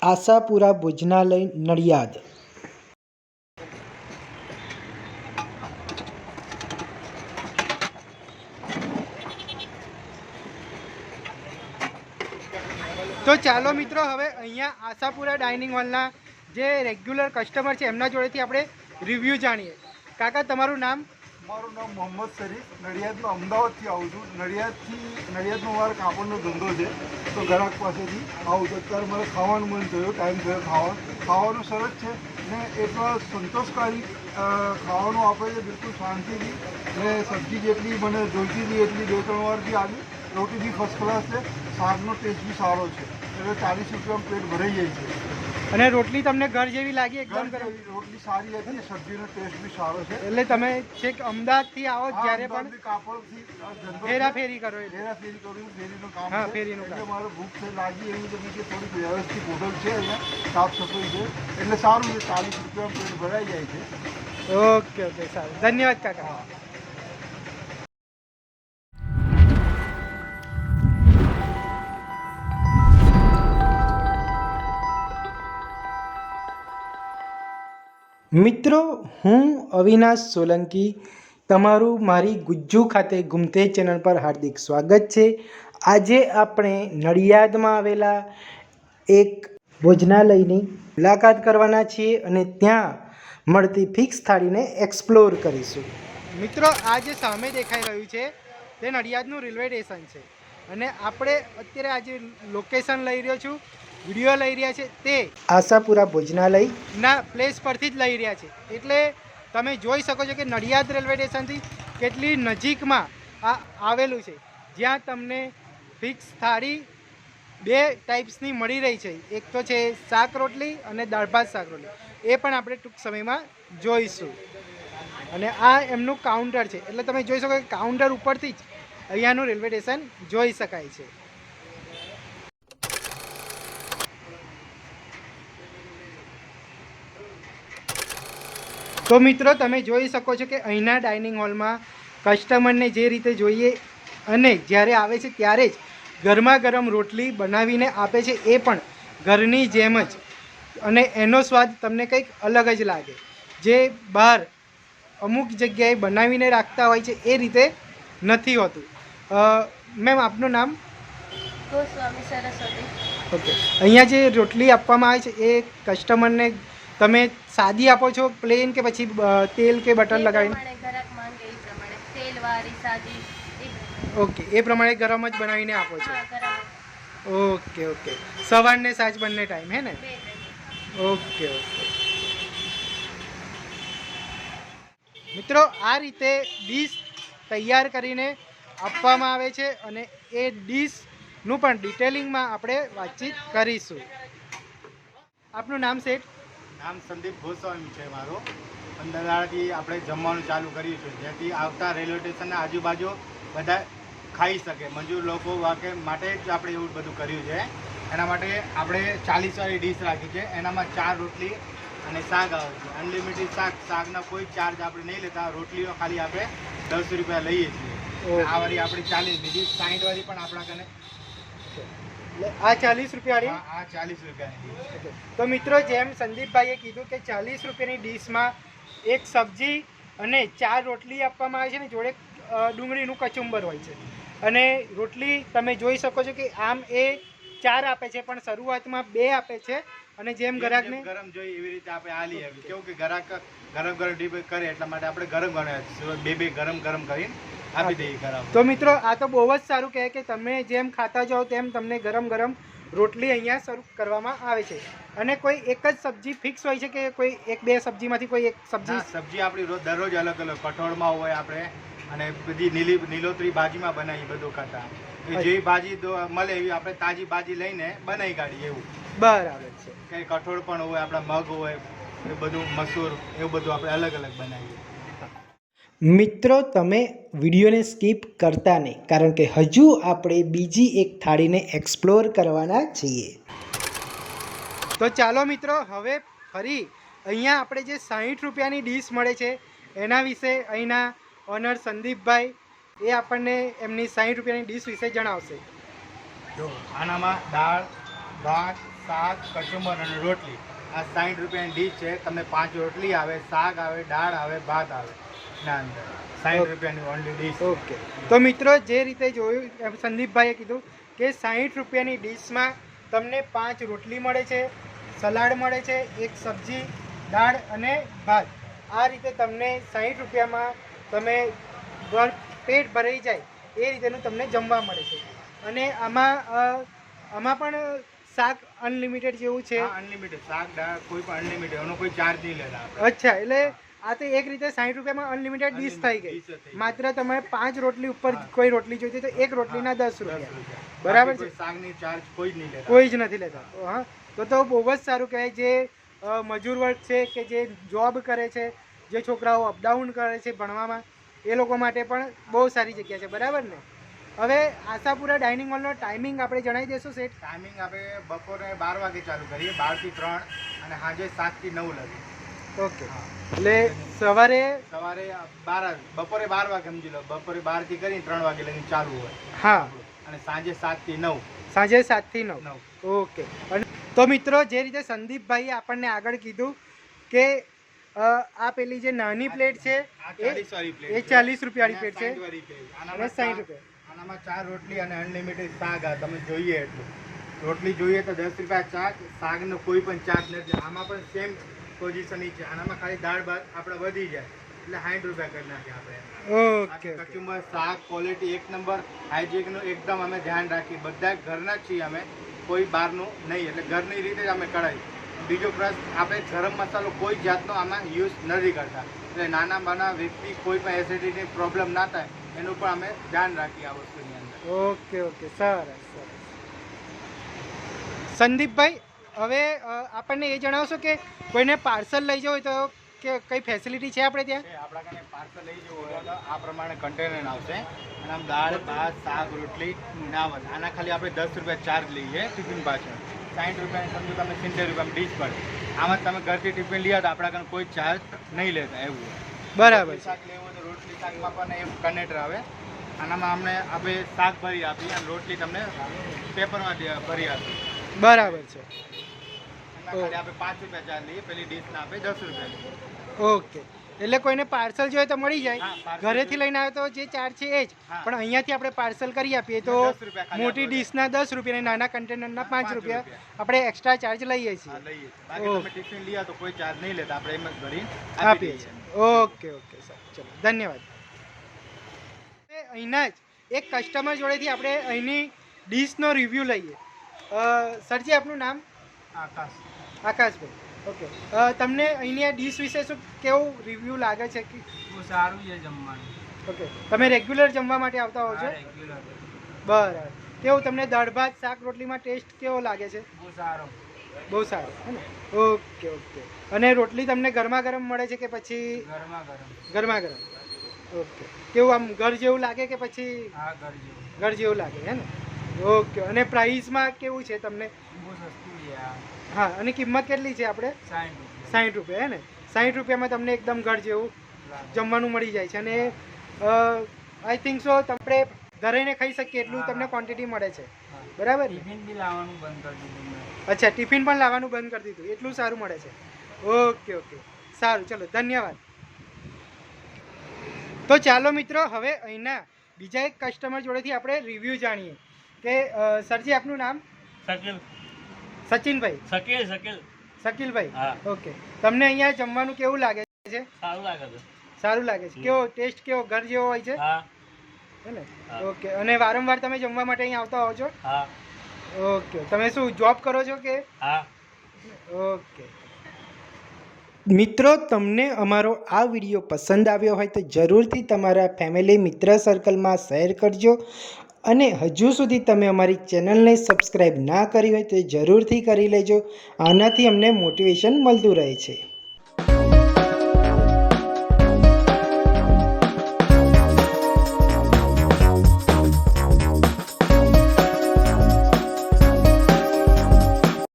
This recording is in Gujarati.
આશાપુરા ભોજનાલય નડિયાદ। તો ચાલો મિત્રો, હવે અહીંયા આશાપુરા ડાઇનિંગ હોલના જે રેગ્યુલર કસ્ટમર છે એમના જોડેથી આપણે રિવ્યૂ જાણીએ। કાકા, તમારું નામ? મારું નામ મોહમ્મદ શરીફ, નડિયાદમાં અમદાવાદથી આવું છું। નડિયાદનો મારો કાપડનો ધંધો છે, તો ગ્રાહક પાસેથી આવું છું। અત્યારે મારે ખાવાનું મન થયું, ટાઈમ થયો ખાવાનું સરસ છે ને એટલો સંતોષકારી ખાવાનું આપે છે, બિલકુલ શાંતિથી ને સબ્જી જેટલી મને જોઈતી હતી એટલી 2-3 વારથી આવી। રોટી બી ફર્સ્ટ ક્લાસ છે, શાકનો ટેસ્ટ બી સારો છે, એટલે 40 રૂપિયામાં પેટ ભરાઈ જાય છે। અને રોટલી તમને ઘર જેવી લાગી? એકદમ રોટલી સારી હતી, સબ્જીનો ટેસ્ટ બી સારો છે। એટલે તમે છેક અમદાવાદથી આવો જ્યારે પણ કાપડથી ફેરાફેરી કરો? ફેરીનું કામ હા, છે, ફેરીનું એટલે કામ। મારે ભૂખ લાગી એવી તો બીજી થોડીક વ્યવસ્થિત હોટલ છે, અહીંયા સાફ સફાઈ છે, એટલે સારું છે। 40 રૂપિયામાં પેટ ભરાઈ જાય છે। ઓકે ઓકે, સારું, ધન્યવાદ કાકા। મિત્રો, હું અવિનાશ સોલંકી, તમારું મારી ગુજ્જુ ખાતે ગુમતે ચેનલ પર હાર્દિક સ્વાગત છે। આજે આપણે નડિયાદમાં આવેલા એક ભોજનાલયની મુલાકાત કરવાના છીએ અને ત્યાં મળતી ફિક્સ થાળીને એક્સપ્લોર કરીશું। મિત્રો, આ જે સામે દેખાઈ રહ્યું છે તે નડિયાદનું રેલવે સ્ટેશન છે અને આપણે અત્યારે આજે લોકેશન લઈ રહ્યો છું, વિડીયો લઈ રહ્યા છે તે આશાપુરા ભોજનાલયના પ્લેસ પરથી જ લઈ રહ્યા છે। એટલે તમે જોઈ શકો છો કે નડિયાદ રેલવે સ્ટેશનથી કેટલી નજીકમાં આ આવેલું છે, જ્યાં તમને ફિક્સ થાળી 2 ટાઈપ્સની મળી રહી છે। એક તો છે શાક રોટલી અને દાળ ભાત શાક રોટલી, એ પણ આપણે ટૂંક સમયમાં જોઈશું। અને આ એમનું કાઉન્ટર છે, એટલે તમે જોઈ શકો કે કાઉન્ટર ઉપરથી જ અહીંયાનું રેલવે સ્ટેશન જોઈ શકાય છે। તો મિત્રો, તમે જોઈ શકો છો કે અહીંના ડાઇનિંગ હોલમાં કસ્ટમરને જે રીતે જોઈએ અને જ્યારે આવે છે ત્યારે જ ગરમા ગરમ રોટલી બનાવીને આપે છે, એ પણ ઘરની જેમ જ, અને એનો સ્વાદ તમને કંઈક અલગ જ લાગે। જે બહાર અમુક જગ્યાએ બનાવીને રાખતા હોય છે એ રીતે નથી હોતું। મેમ, આપનું નામ? ગોસ્વામી સરસ્વતી। ઓકે, અહીંયા જે રોટલી આપવામાં આવે છે એ કસ્ટમરને તમે સાદી આપો છો, પ્લેન, કે પછી તેલ કે બટર લગાવીને? ગ્રાહક માંગે એ પ્રમાણે તેલવાળી, સાદી। ઓકે, એ પ્રમાણે ગરમ જ બનાવીને આપો છો? ઓકે ઓકે, સવારને સાંજ બંને ટાઈમ, હે ને? ઓકે ઓકે મિત્રો, આ રીતે ડીશ તૈયાર કરીને આપવામાં આવે છે અને એ ડીશનું પણ ડિટેલિંગમાં આપણે વાતચીત કરીશું। આપનું નામ શેઠ? નામ સંદીપ ગોસ્વામી છે મારો। 15 દાડાથી આપણે જમવાનું ચાલુ કર્યું છે, જેથી આવતા રેલવે સ્ટેશનના આજુબાજુ બધા ખાઈ શકે, મજૂર લોકો માટે જ આપણે એવું બધું કર્યું છે। એના માટે આપણે 40 વાળી ડીશ રાખી છે, એનામાં 4 રોટલી અને શાક આવે છે, અનલિમિટેડ શાકના કોઈ ચાર્જ આપણે નહીં લેતા। રોટલીઓ ખાલી આપણે 10 રૂપિયા લઈએ છીએ। આ વાળી આપણી 40, બીજી 60 વાળી પણ આપણા કને। આ 40 રૂપિયાની? આ 40 રૂપિયાની ડીશ। તો મિત્રો, જેમ સંદીપભાઈએ કીધું કે 40 રૂપિયાની ડીશમાં એક સબ્જી અને 4 રોટલી આપવામાં આવે છે ને જોડે ડુંગળીનું કચુંબર હોય છે। અને રોટલી તમે જોઈ શકો છો કે આમ એ 4 આપે છે, પણ શરૂઆતમાં 2 આપે છે, અને જેમ ગ્રાહકને ગરમ જોઈએ એવી રીતે આપણે આલી આવી। કેવું કે ગ્રાહક ગરમ ડીપ કરે એટલા માટે આપણે ગરમ ગરમ કરીને આપી દઈએ ગરમ। તો મિત્રો, આ તો બહુ જ સારું કહે કે તમે જેમ ખાતા જાઓ તેમ તમને ગરમ ગરમ રોટલી અહીંયા સર્વ કરવામાં આવે છે। અને કોઈ એક જ સબ્જી ફિક્સ હોય છે કે કોઈ 1-2 સબ્જીમાંથી કોઈ એક સબ્જી આપણી દરરોજ અલગ અલગ, કઠોળમાં હોય આપણે, અને બધી નીલોતરી ભાજીમાં બનાવી બધું ખાતા। જેવી ભાજી મળે એવી આપણે તાજી ભાજી લઈને બનાવી કાઢીએ એવું। બરાબર છે। કંઈ કઠોળ પણ હોય, આપણા મગ હોય, એ બધું મસૂર, એવું બધું આપણે અલગ અલગ બનાવીએ। મિત્રો, તમે વિડીયોને સ્કીપ કરતા નહીં, કારણ કે હજુ આપણે બીજી એક થાળીને એક્સપ્લોર કરવાના છીએ। તો ચાલો મિત્રો, હવે ફરી અહીંયા આપણે જે 60 રૂપિયાની ડીશ મળે છે એના વિશે અહીંના ઓનર સંદીપભાઈ એ આપણને એમની 60 રૂપિયાની ડીશ વિશે જણાવશે। જો આનામાં દાળ, ભાત, શાક, કચુંબર અને રોટલી. આ 60 રૂપિયાની ડીશ છે. તમને 5 રોટલી આવે, શાક આવે, દાળ આવે, ભાત આવે ના અંદર. 60 રૂપિયાની ઓનલી ડીશ. ઓકે, તો મિત્રો જે રીતે જોયું સંદીપભાઈએ કીધું કે 60 રૂપિયાની ડીશમાં તમને 5 રોટલી મળે છે, સલાડ મળે છે, એક સબ્જી, દાળ અને ભાત. આ રીતે તમને 60 રૂપિયામાં તમે પેટ ભરાઈ જાય એ રીતેનું તમને જમવા મળે છે. અને આમાં પણ શાક અનલિમિટેડ જેવું છે. અનલિમિટેડ શાક, દાળ કોઈ પણ અનલિમિટેડ, એનો કોઈ ચાર્જ નહીં લેતા આપણે. અચ્છા, એટલે આ તો એક રીતે 60 રૂપિયામાં અનલિમિટેડ ડીશ થઈ ગઈ. માત્ર તમે 5 રોટલી ઉપર કોઈ રોટલી જોઈતી તો એક રોટલીના 10 રૂપિયા. બરાબર છે. શાકની ચાર્જ કોઈ જ નહીં લેતા. કોઈ જ નથી લેતા. હા, તો બહુ જ સારું કહેવાય. જે મજૂર વર્ગ છે કે જે જોબ કરે છે, જે છોકરાઓ અપડાઉન કરે છે ભણવામાં, એ લોકો માટે પણ બહુ સારી જગ્યા છે. બરાબર ને? હવે આશાપુરા ડાઇનિંગ હોલનો ટાઈમિંગ આપણે જણાવી દેશો સેટ? ટાઈમિંગ આપણે બપોરે 12 વાગે ચાલુ કરીએ, 12 થી 3, અને સાંજે 7 થી 9 લગી. ઓકે, એટલે સવારે બપોરે 12 વાગે સમજી લો, બપોરે 12 થી કરીને 3 વાગે લગી ચાલુ હોય. હા, અને સાંજે 7 થી 9. સાંજે 7 થી 9. ઓકે. અને તો મિત્રો જે રીતે સંદીપભાઈએ આપણને આગળ કીધું કે આ પેલી જે નાની પ્લેટ છે એ 40 રૂપિયાની પ્લેટ છે અને 60 રૂપિયા. આનામાં 4 રોટલી અને અનલિમિટેડ શાક. તમે જોઈએ એટલું. રોટલી જોઈએ તો 10 રૂપિયા ચાર્જ, શાકનો કોઈ પણ ચાર્જ નથી. આમાં પણ સેમ પોઝિશન છે. આનામાં ખાલી દાળ ભાત આપણે વધી જાય એટલે 60 રૂપિયા કરી નાખીએ આપણે. ઓકે. કચુંબર, શાક ક્વોલિટી એક નંબર, હાઇજીનનું એકદમ અમે ધ્યાન રાખીએ. બધા ઘરના જ છીએ અમે, કોઈ બહારનું નહીં. એટલે ઘરની રીતે જ અમે કઢાઈ. બીજો પ્લસ આપણે ગરમ મસાલો કોઈ જાતનો આમાં યુઝ નથી કરતા. એટલે નાના નાના વ્યક્તિ કોઈ પણ એસિડિટી પ્રોબ્લેમ ના થાય એનું પણ અમે ધ્યાન રાખીએ આ વસ્તુની અંદર. ઓકે, સરસ. સંદીપભાઈ, હવે આપણને એ જણાવશો કે કોઈને પાર્સલ લઈ જવું હોય તો કે કઈ ફેસિલિટી છે આપણે ત્યાં? આપણા કારણે પાર્સલ લઈ જવું હોય તો આ પ્રમાણે કન્ટેનર આવશે. અને આમ દાળ, ભાત, શાક, રોટલી ના વધે. આના ખાલી આપણે 10 રૂપિયા ચાર્જ લઈએ ટિફિન પાછળ. 60 રૂપિયાની સમજો તમે 70 રૂપિયામાં ડીશ પડે. આમાં તમે ઘરથી ટિફિન લઈ તો આપણા કારણે કોઈ ચાર્જ નહીં લેતા એવું. બરાબર. શાક લેવું હોય તો રોટલી શાકમાં પણ એ કનેક્ટર આવે. આનામાં અમને આપણે શાક ભરી આપીએ અને રોટલી તમને પેપરમાં ભરી આપીએ. બરાબર છે. ખાલી આપણે 5 રૂપિયા ચાર્જ લઈએ, પેલી ડીશના આપણે 10 રૂપિયા. ઓકે, એટલે કોઈને પાર્સલ જોઈએ તો મળી જાય. હા, ઘરેથી લઈને આવે તો જે ચાર્જ છે એ જ, પણ અહીંયાથી આપણે પાર્સલ કરી આપીએ તો 10 રૂપિયા ખાલી મોટી ડીશના 10 રૂપિયા અને નાના કન્ટેનરના 5 રૂપિયા આપણે એક્સ્ટ્રા ચાર્જ લઈએ છીએ. લઈએ. બાકી તમે ટિફિન લઈએ તો કોઈ ચાર્જ નહીં લેતા, આપણે એમ જ ભરી આપીએ છીએ. ઓકે, સર, ચલો, ધન્યવાદ. અહીંના જ એક કસ્ટમર જોડેથી આપણે અહીંની ડીશનો રિવ્યૂ લઈએ. સરજી, આપનું નામ? આકાશભાઈ. ઓકે, તમને અહીંની આ ડીશ વિશે શું કેવું રિવ્યૂ લાગે છે? બહુ સારું છે જમવાનું. ઓકે, તમે રેગ્યુલર જમવા માટે આવતા હો છો? રેગ્યુલર. બરાબર. કેવું તમને દાળ ભાત શાક રોટલીમાં ટેસ્ટ કેવો લાગે છે? બહુ સારો. બહુ સારો, હે ને? ઓકે. અને રોટલી તમને ગરમા ગરમ મળે છે કે પછી ગરમા ગરમ? ઓકે. કેવું આમ ઘર જેવું લાગે કે પછી? હા, ઘર જેવું લાગે, હે ને? ઓકે. અને પ્રાઇસમાં કેવું છે તમને? બહુ સસ્તું છે. હા, અને કિંમત કેટલી છે આપણે? 60 રૂપિયા, હે ને? 60 રૂપિયામાં તમને એકદમ ઘર જેવું જમવાનું મળી જાય છે. અને આઈ થિંક સો આપણે ઘરે ખાઈ શકીએ એટલું તમને ક્વોન્ટિટી મળે છે. બરાબર? ટિફિન બી લાવવાનું બંધ કરી દીધું. અચ્છા, ટિફિન પણ લાવવાનું બંધ કરી દીધું, એટલું સારું મળે છે. ઓકે, સારું, ચલો, ધન્યવાદ. તો ચાલો મિત્રો, હવે અહીંના બીજા એક કસ્ટમર જોડેથી આપણે રિવ્યૂ જાણીએ કે સરજી, આપનું નામ? સચિનભાઈ. શકીલભાઈ. ઓકે. તમને અહીંયા જમવાનું કેવું લાગે છે? સારું લાગે છે. કેવો ટેસ્ટ, કેવો ઘર જેવો હોય છે, હે ને? ઓકે. અને વારંવાર તમે જમવા માટે અહીંયા આવતા હોવ છો? ઓકે. તમે શું જોબ કરો છો કે? ઓકે. મિત્રો, તમને અમારો આ વિડીયો પસંદ આવ્યો હોય તો જરૂરથી તમારા ફેમિલી મિત્ર સર્કલમાં શેર કરજો. અને હજુ સુધી તમે અમારી ચેનલને સબસ્ક્રાઈબ ના કરી હોય તો જરૂરથી કરી લેજો. આનાથી અમને મોટિવેશન મળતું રહે છે.